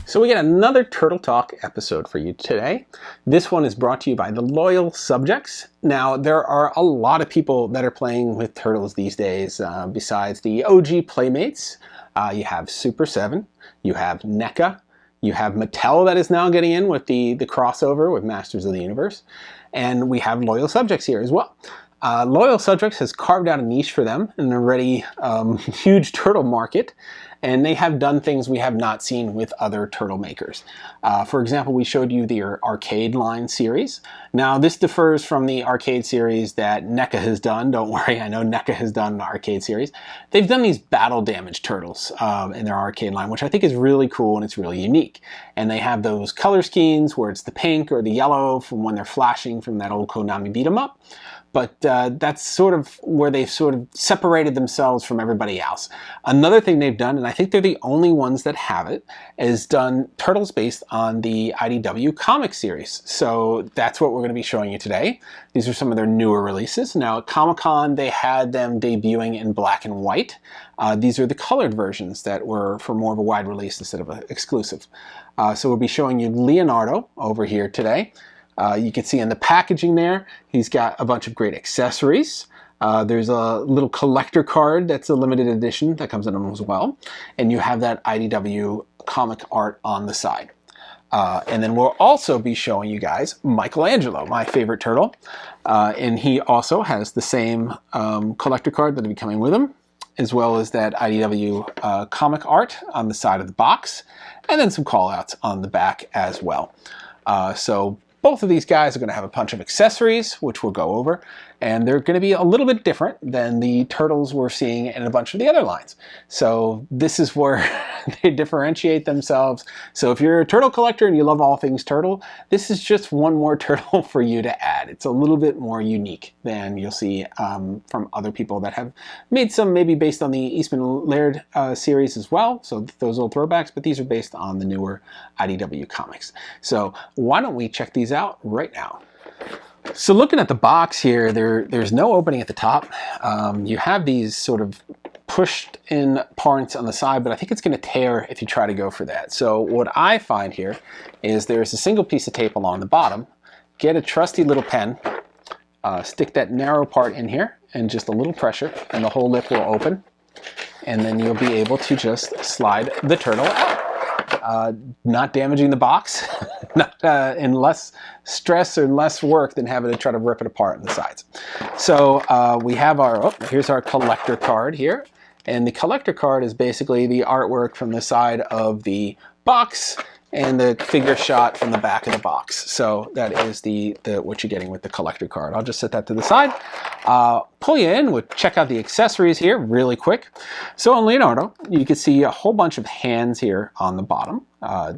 So we got another Turtle Talk episode for you today. This one is brought to you by the Loyal Subjects. Now, there are a lot of people that are playing with turtles these days. Besides the OG Playmates, you have Super 7, you have NECA, you have Mattel that is now getting in with the crossover with Masters of the Universe, and we have Loyal Subjects here as well. Loyal Subjects has carved out a niche for them in an already huge turtle market, and they have done things we have not seen with other turtle makers. For example, we showed you their arcade line series. Now, this differs from the arcade series that NECA has done. Don't worry, I know NECA has done an arcade series. They've done these battle damage turtles in their arcade line, which I think is really cool and it's really unique. And they have those color schemes where it's the pink or the yellow from when they're flashing from that old Konami beat 'em up. But that's sort of where they've sort of separated themselves from everybody else. Another thing they've done, and I think they're the only ones that have it, is done turtles based on the IDW comic series. So that's what we're going to be showing you today. These are some of their newer releases. Now at Comic-Con, they had them debuting in black and white. These are the colored versions that were for more of a wide release instead of an exclusive. So we'll be showing you Leonardo over here today. You can see in the packaging there, he's got a bunch of great accessories. There's a little collector card that's a limited edition that comes in them as well. And you have that IDW comic art on the side. And then we'll also be showing you guys Michelangelo, my favorite turtle. And he also has the same collector card that'll be coming with him, as well as that IDW comic art on the side of the box, and then some callouts on the back as well. So both of these guys are going to have a bunch of accessories, which we'll go over, and they're going to be a little bit different than the turtles we're seeing in a bunch of the other lines. So this is where they differentiate themselves. So if you're a turtle collector and you love all things turtle, this is just one more turtle for you to add. It's a little bit more unique than you'll see from other people that have made some maybe based on the Eastman Laird series as well. So those little throwbacks, but these are based on the newer IDW comics. So why don't we check these out right now? So looking at the box here, there's no opening at the top. You have these sort of pushed in parts on the side, but I think it's going to tear if you try to go for that. So what I find here is there's a single piece of tape along the bottom. Get a trusty little pen, stick that narrow part in here, and just a little pressure, and the whole lip will open. And then you'll be able to just slide the turtle out. Not damaging the box, and less stress or less work than having to try to rip it apart on the sides. So we have our, here's our collector card here. And the collector card is basically the artwork from the side of the box and the figure shot from the back of the box. So that is what you're getting with the collector card. I'll just set that to the side. Pull you in, we'll check out the accessories here really quick. So on Leonardo, you can see a whole bunch of hands here on the bottom.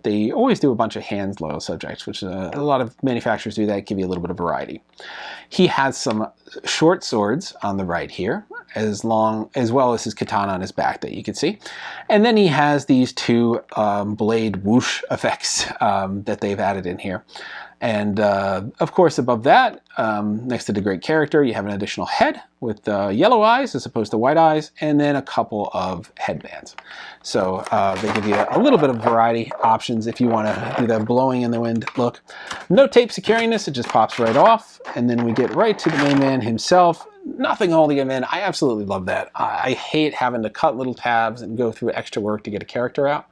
They always do a bunch of hands loyal subjects, which a lot of manufacturers do that, give you a little bit of variety. He has some short swords on the right here, as well as his katana on his back that you can see. And then he has these two blade whoosh effects that they've added in here. And of course, above that, next to the great character, you have an additional head with yellow eyes as opposed to white eyes, and then a couple of headbands. So they give you a little bit of variety options if you want to do that blowing in the wind look. No tape securing this, it just pops right off. And then we get right to the main man himself. Nothing holding him in. I absolutely love that. I hate having to cut little tabs and go through extra work to get a character out.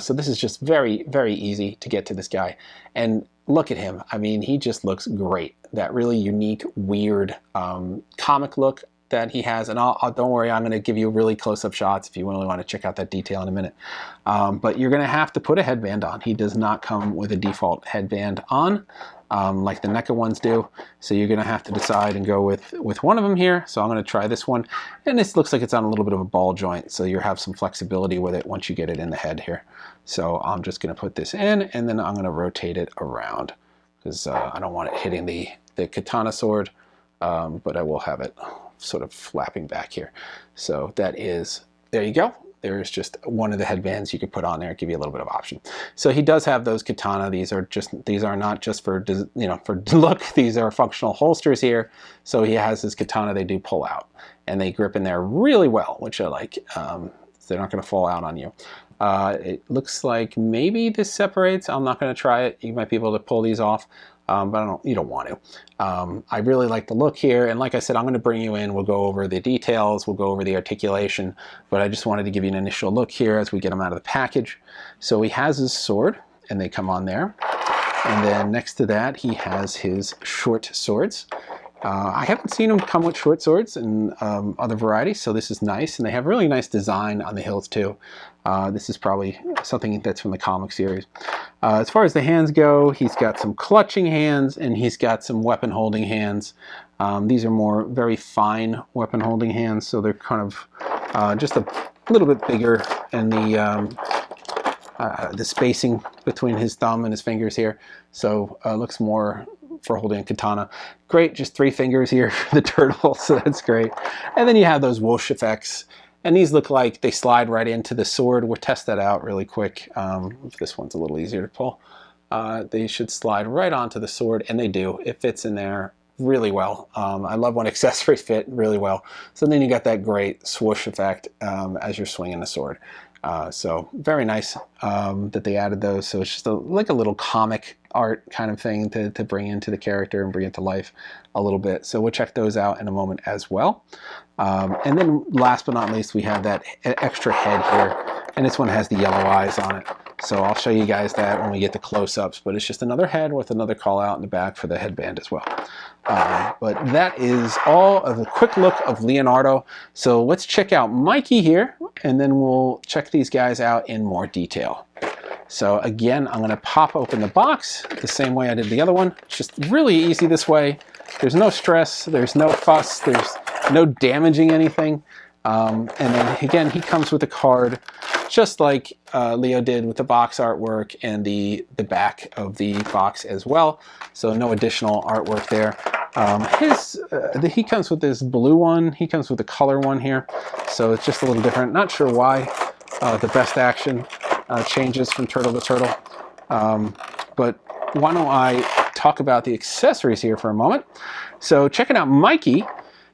So this is just very, very easy to get to this guy. And look at him. I mean, he just looks great. That really unique, weird comic look that he has. And don't worry, I'm going to give you really close-up shots if you really want to check out that detail in a minute. But you're going to have to put a headband on. He does not come with a default headband on like the NECA ones do. So you're going to have to decide and go with one of them here. So I'm going to try this one. And this looks like it's on a little bit of a ball joint. So you have some flexibility with it once you get it in the head here. So I'm just going to put this in, and then I'm going to rotate it around because I don't want it hitting the katana sword, but I will have it sort of flapping back here. So that is, there you go. There's just one of the headbands you could put on there, give you a little bit of option. So he does have those katana. These are not just for for look. These are functional holsters here. So he has his katana. They do pull out, and they grip in there really well, which I like. They're not going to fall out on you. It looks like maybe this separates. I'm not going to try it. You might be able to pull these off, but you don't want to. I really like the look here, and like I said, I'm going to bring you in. We'll go over the details, we'll go over the articulation, but I just wanted to give you an initial look here as we get them out of the package. So he has his sword, and they come on there. And then next to that, he has his short swords. I haven't seen them come with short swords in other varieties, so this is nice. And they have really nice design on the hilts too. This is probably something that's from the comic series. As far as the hands go, he's got some clutching hands and he's got some weapon holding hands. These are more very fine weapon holding hands, so they're kind of just a little bit bigger in the spacing between his thumb and his fingers here. So looks more for holding a katana. Great, just 3 fingers here for the turtle, so that's great. And then you have those whoosh effects, and these look like they slide right into the sword. We'll test that out really quick. This one's a little easier to pull. They should slide right onto the sword, and they do. It fits in there really well. I love when accessories fit really well. So then you got that great swoosh effect as you're swinging the sword. So very nice that they added those. So it's just like a little comic art kind of thing to bring into the character and bring it to life a little bit. So we'll check those out in a moment as well. And then last but not least, we have that extra head here. And this one has the yellow eyes on it. So I'll show you guys that when we get the close-ups, but it's just another head with another call out in the back for the headband as well. But that is all of a quick look of Leonardo. So let's check out Mikey here, and then we'll check these guys out in more detail. So again, I'm going to pop open the box the same way I did the other one. It's just really easy this way. There's no stress, there's no fuss, there's no damaging anything. And then again, he comes with a card just like Leo did with the box artwork and the back of the box as well. So no additional artwork there. He comes with this blue one. He comes with the color one here. So it's just a little different. Not sure why the best action changes from turtle to turtle. But why don't I talk about the accessories here for a moment. So checking out Mikey,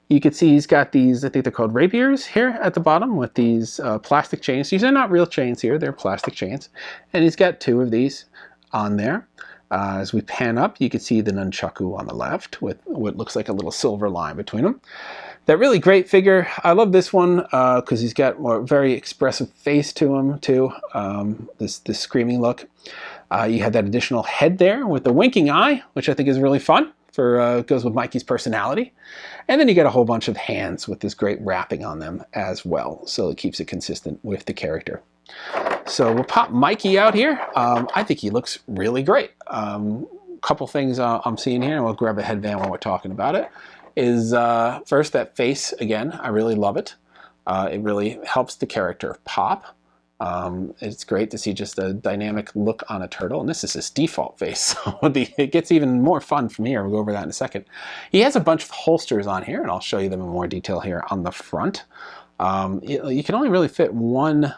you can see he's got these, I think they're called rapiers here at the bottom with these plastic chains. These are not real chains here, they're plastic chains. And he's got 2 of these on there. As we pan up, you can see the nunchaku on the left with what looks like a little silver line between them. That really great figure. I love this one because he's got a very expressive face to him too. This screaming look. You have that additional head there with the winking eye, which I think is really fun. Goes with Mikey's personality. And then you get a whole bunch of hands with this great wrapping on them as well, so it keeps it consistent with the character. So we'll pop Mikey out here. I think he looks really great. Couple things I'm seeing here, and we'll grab a headband when we're talking about it, is first that face, again, I really love it. It really helps the character pop. It's great to see just a dynamic look on a turtle, and this is his default face, so it gets even more fun from here. We'll go over that in a second. He has a bunch of holsters on here, and I'll show you them in more detail here on the front. You can only really fit one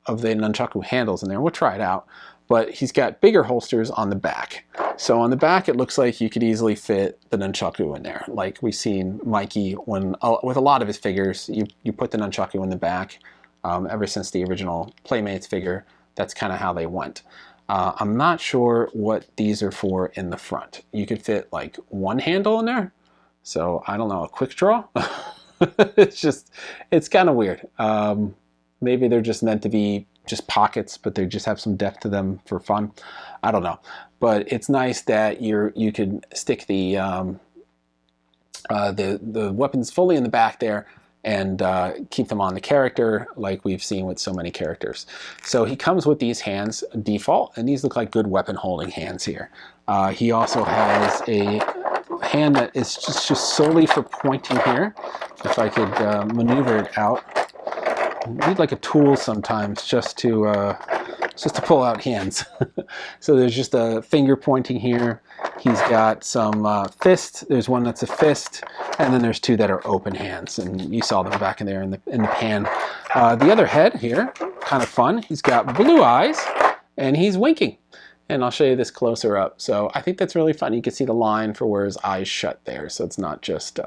of the nunchaku handles in there. We'll try it out, but he's got bigger holsters on the back. So on the back, it looks like you could easily fit the nunchaku in there. Like we've seen Mikey with a lot of his figures, you put the nunchaku in the back. Ever since the original Playmates figure, that's kind of how they went. I'm not sure what these are for in the front. You could fit like one handle in there. So I don't know, a quick draw? It's kind of weird. Maybe they're just meant to be just pockets, but they just have some depth to them for fun. I don't know. But it's nice that you could stick the weapons fully in the back there and keep them on the character like we've seen with so many characters. So he comes with these hands default, and these look like good weapon holding hands here. He also has a hand that is just solely for pointing here. If I could maneuver it out. I need like a tool sometimes just to pull out hands. So there's just a finger pointing here. He's got some fists. There's one that's a fist, and then there's 2 that are open hands, and you saw them back in there in the pan. The other head here, kind of fun. He's got blue eyes, and he's winking. And I'll show you this closer up. So I think that's really fun. You can see the line for where his eyes shut there, so it's not just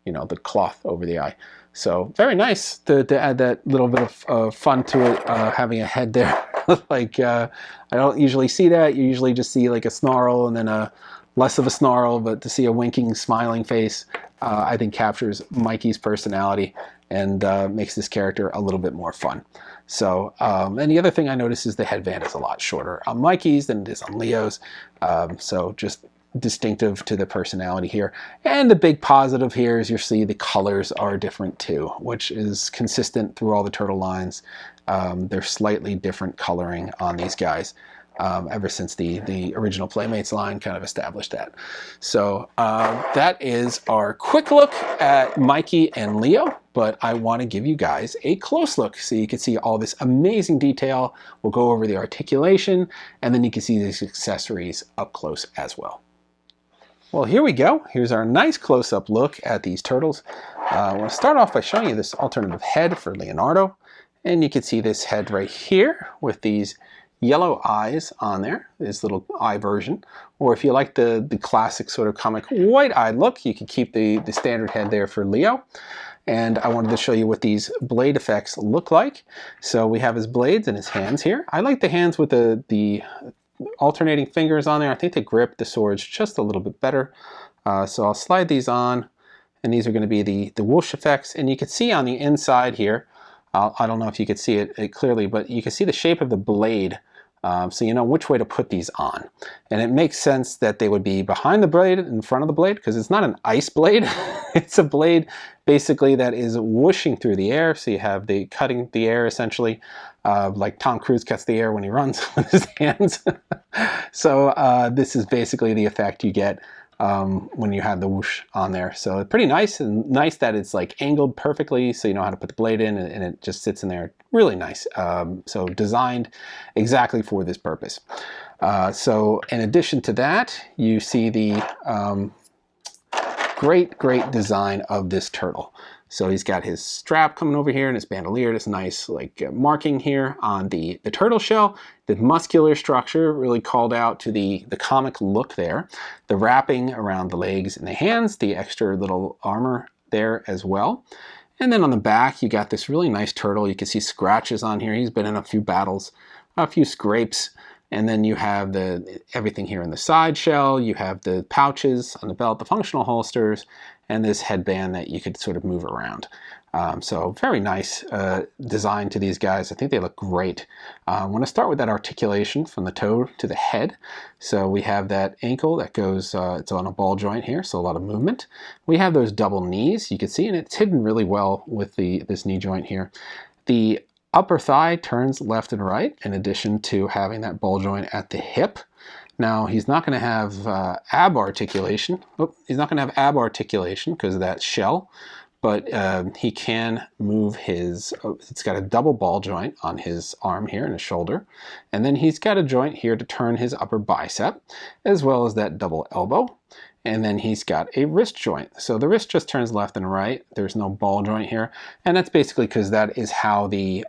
you know, the cloth over the eye. So very nice to add that little bit of fun to it, having a head there. Like, I don't usually see that. You usually just see like a snarl and then a less of a snarl, but to see a winking, smiling face, I think captures Mikey's personality and makes this character a little bit more fun. So, and the other thing I noticed is the headband is a lot shorter on Mikey's than it is on Leo's. So just distinctive to the personality here. And the big positive here is you see the colors are different too, which is consistent through all the turtle lines. They're slightly different coloring on these guys. Ever since the original Playmates line kind of established that. So that is our quick look at Mikey and Leo, but I want to give you guys a close look so you can see all this amazing detail. We'll go over the articulation, and then you can see these accessories up close as well. Well, here we go. Here's our nice close-up look at these turtles. I want to start off by showing you this alternative head for Leonardo, and you can see this head right here with these yellow eyes on there, this little eye version. Or if you like the classic sort of comic white-eyed look, you can keep the standard head there for Leo. And I wanted to show you what these blade effects look like. So we have his blades and his hands here. I like the hands with the alternating fingers on there. I think they grip the swords just a little bit better. So I'll slide these on, and these are going to be the whoosh effects. And you can see on the inside here, I don't know if you could see it clearly, but you can see the shape of the blade. So you know which way to put these on. And it makes sense that they would be behind the blade, in front of the blade, because it's not an ice blade. It's a blade basically that is whooshing through the air. So you have the cutting the air essentially, like Tom Cruise cuts the air when he runs with his hands. So this is basically the effect you get when you have the whoosh on there. So pretty nice, and nice that it's like angled perfectly so you know how to put the blade in, and it just sits in there really nice. So designed exactly for this purpose. So in addition to that, you see the great design of this turtle. So he's got his strap coming over here and his bandolier, this nice like marking here on the turtle shell. The muscular structure really called out to the comic look there. The wrapping around the legs and the hands, the extra little armor there as well. And then on the back, you got this really nice turtle. You can see scratches on here. He's been in a few battles, a few scrapes. And then you have everything here in the side shell. You have the pouches on the belt, the functional holsters, and this headband that you could sort of move around. So very nice design to these guys. I think they look great. I want to start with that articulation from the toe to the head. So we have that ankle that goes, it's on a ball joint here, so a lot of movement. We have those double knees, you can see, and it's hidden really well with this knee joint here. The upper thigh turns left and right, in addition to having that ball joint at the hip. Now, he's not going to have ab articulation. Oh, he's not going to have ab articulation because of that shell, but he can move it's got a double ball joint on his arm here and his shoulder. And then he's got a joint here to turn his upper bicep, as well as that double elbow. And then he's got a wrist joint. So the wrist just turns left and right. There's no ball joint here. And that's basically because that is how the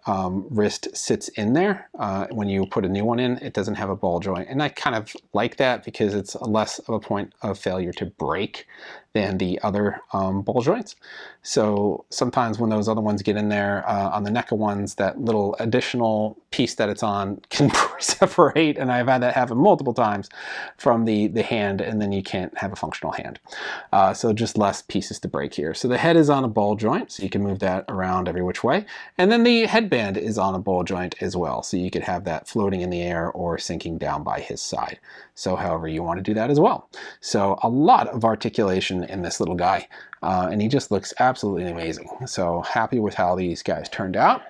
wrist sits in there. When you put a new one in, it doesn't have a ball joint. And I kind of like that because it's less of a point of failure to break than the other ball joints. So sometimes when those other ones get in there, on the NECA ones, that little additional piece that it's on can separate, and I've had that happen multiple times from the hand, and then you can't have a functional hand. So just less pieces to break here. So the head is on a ball joint, so you can move that around every which way. And then the headband is on a ball joint as well, so you could have that floating in the air or sinking down by his side. So however you want to do that as well. So a lot of articulation in this little guy, and he just looks absolutely amazing. So happy with how these guys turned out.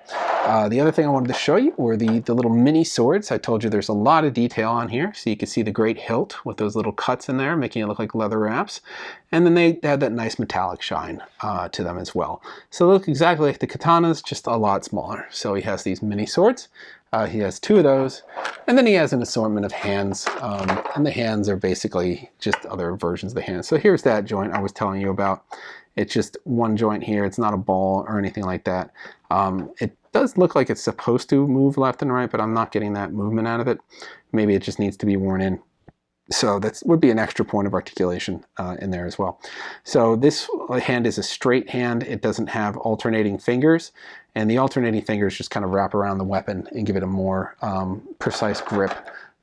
The other thing I wanted to show you were the little mini swords. I told you there's a lot of detail on here, so you can see the great hilt with those little cuts in there, making it look like leather wraps. And then they had that nice metallic shine to them as well. So they look exactly like the katanas, just a lot smaller. So he has these mini swords. He has two of those, and then he has an assortment of hands, and the hands are basically just other versions of the hands. So here's that joint I was telling you about. It's just one joint here. It's not a ball or anything like that. It does look like it's supposed to move left and right, but I'm not getting that movement out of it. Maybe it just needs to be worn in. So that would be an extra point of articulation in there as well. So this hand is a straight hand. It doesn't have alternating fingers, and the alternating fingers just kind of wrap around the weapon and give it a more precise grip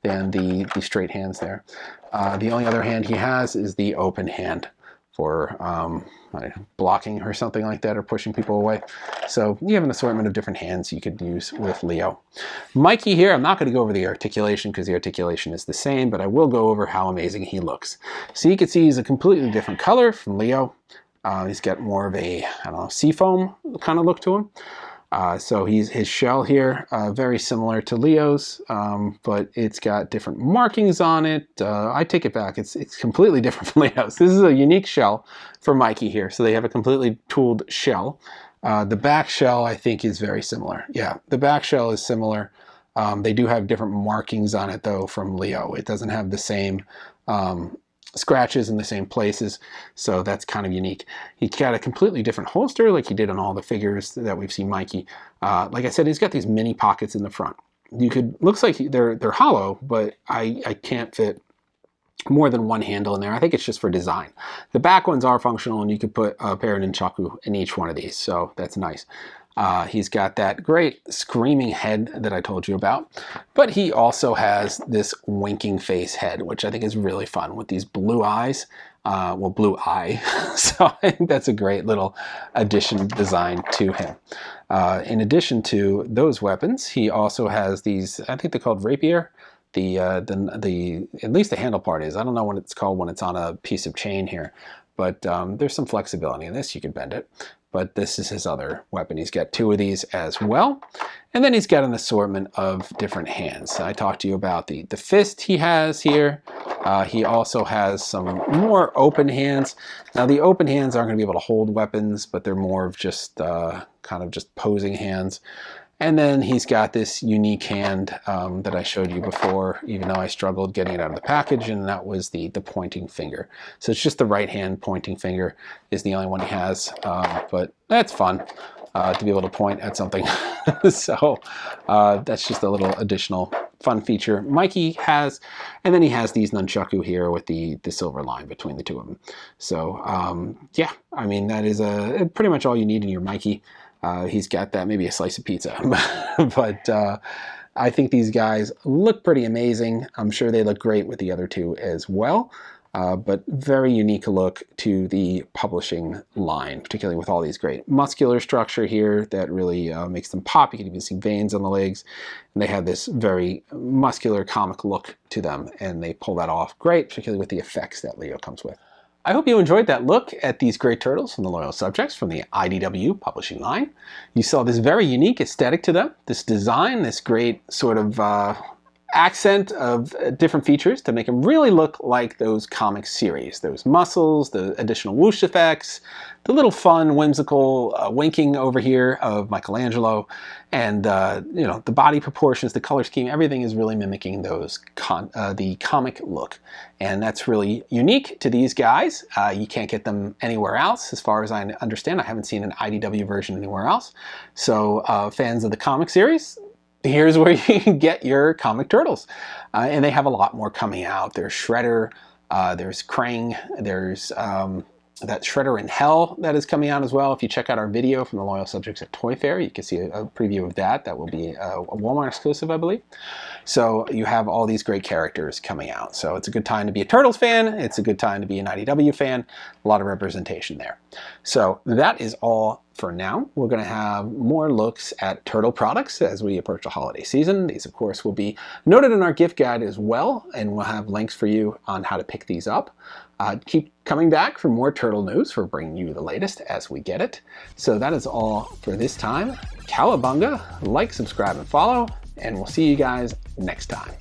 than the straight hands there. The only other hand he has is the open hand for blocking or something like that, or pushing people away. So you have an assortment of different hands you could use with Leo. Mikey here, I'm not going to go over the articulation because the articulation is the same, but I will go over how amazing he looks. So you can see he's a completely different color from Leo. He's got more of a, I don't know, seafoam kind of look to him. So his shell here, very similar to Leo's, but it's got different markings on it. I take it back, it's completely different from Leo's. This is a unique shell for Mikey here. So they have a completely tooled shell. The back shell, I think, is very similar. Yeah, the back shell is similar. They do have different markings on it, though, from Leo. It doesn't have the same scratches in the same places, so that's kind of unique. He got a completely different holster like he did on all the figures that we've seen Mikey. Like I said, he's got these mini pockets in the front. Looks like they're hollow, but I can't fit more than one handle in there. I think it's just for design. The back ones are functional, and you could put a pair of nunchaku in each one of these, so that's nice. He's got that great screaming head that I told you about, but he also has this winking face head, which I think is really fun with these blue eyes. Well, blue eye. So I think that's a great little addition design to him. In addition to those weapons, he also has these, I think they're called rapier. At least the handle part is. I don't know what it's called when it's on a piece of chain here, but there's some flexibility in this. You can bend it. But this is his other weapon. He's got two of these as well. And then he's got an assortment of different hands. I talked to you about the fist he has here. He also has some more open hands. Now the open hands aren't going to be able to hold weapons, but they're more of just kind of just posing hands. And then he's got this unique hand that I showed you before, even though I struggled getting it out of the package, and that was the pointing finger. So it's just the right hand pointing finger is the only one he has, but that's fun to be able to point at something. So that's just a little additional fun feature Mikey has. And then he has these nunchaku here with the silver line between the two of them. So yeah, I mean, that is pretty much all you need in your Mikey. He's got that, maybe a slice of pizza, but I think these guys look pretty amazing. I'm sure they look great with the other two as well, but very unique look to the publishing line, particularly with all these great muscular structure here that really makes them pop. You can even see veins on the legs, and they have this very muscular comic look to them, and they pull that off great, particularly with the effects that Leo comes with. I hope you enjoyed that look at these great turtles from the Loyal Subjects from the IDW publishing line. You saw this very unique aesthetic to them, this design, this great sort of accent of different features to make them really look like those comic series. Those muscles, the additional whoosh effects, the little fun, whimsical winking over here of Michelangelo, and you know, the body proportions, the color scheme, everything is really mimicking those the comic look. And that's really unique to these guys. You can't get them anywhere else, as far as I understand. I haven't seen an IDW version anywhere else. So fans of the comic series, here's where you can get your comic turtles. And they have a lot more coming out. There's Shredder, there's Krang, there's that Shredder in Hell that is coming out as well. If you check out our video from the Loyal Subjects at Toy Fair, you can see a preview of that. That will be a Walmart exclusive, I believe. So you have all these great characters coming out. So it's a good time to be a Turtles fan. It's a good time to be an IDW fan. A lot of representation there. So that is all for now. We're going to have more looks at turtle products as we approach the holiday season. These, of course, will be noted in our gift guide as well, and we'll have links for you on how to pick these up. Keep coming back for more turtle news. For bringing you the latest as we get it. So that is all for this time. Cowabunga, like, subscribe, and follow, and we'll see you guys next time.